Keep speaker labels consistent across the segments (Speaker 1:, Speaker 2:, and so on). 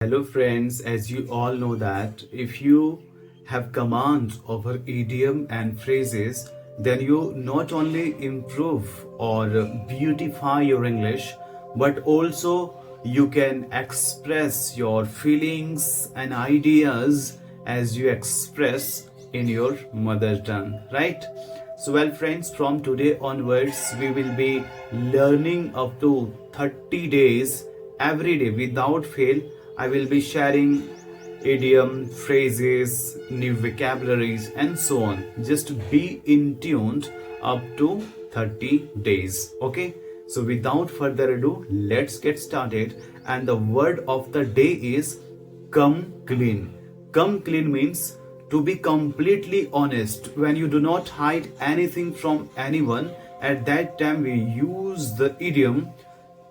Speaker 1: Hello friends, as you all know that if you have command over idiom and phrases, then you not only improve or beautify your English, but also you can express your feelings and ideas as you express in your mother tongue, right? So, well, friends, from today onwards, we will be learning up to 30 days every day without fail. I will be sharing idiom, phrases, new vocabularies, and so on. Just be in tuned up to 30 days. Okay, so without further ado, let's get started. And the word of the day is come clean. Come clean means to be completely honest. When you do not hide anything from anyone, at that time we use the idiom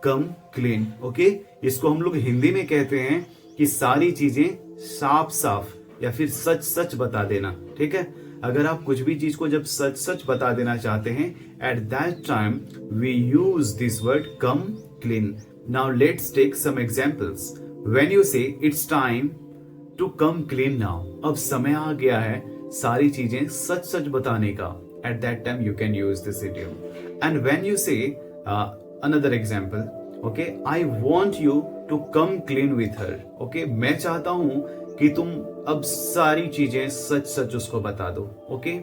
Speaker 1: come clean. Okay, इसको हम लोग हिंदी में कहते हैं कि सारी चीजें साफ साफ या फिर सच सच बता देना. ठीक है, अगर आप कुछ भी चीज को जब सच सच बता देना चाहते हैं, at that time we use this word come clean. Now let's take some examples. When you say it's time to come clean now, अब समय आ गया है सारी चीजें सच सच बताने का, eight that time you can use this idiom. And when you से another example, okay, I want you to come clean with her. Okay, मैं चाहता हूं कि तुम अब सारी चीजें सच सच उसको बता दो. Okay,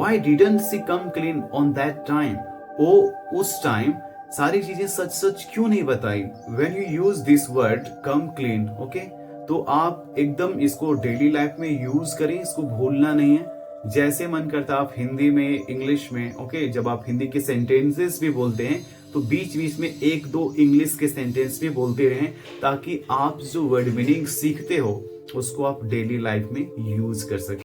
Speaker 1: why didn't she come clean on that time? ओ उस टाइम सारी चीजें सच सच क्यों नहीं बताई? When you use this word come clean, okay, तो आप एकदम इसको डेली लाइफ में यूज करें, इसको भूलना नहीं है. जैसे मन करता आप हिंदी में, इंग्लिश में, ओके, जब आप हिंदी के सेंटेंसेस भी बोलते हैं तो बीच बीच में एक दो इंग्लिश के सेंटेंस भी बोलते रहें, ताकि आप जो वर्ड मीनिंग सीखते हो उसको आप डेली लाइफ में यूज कर सकें.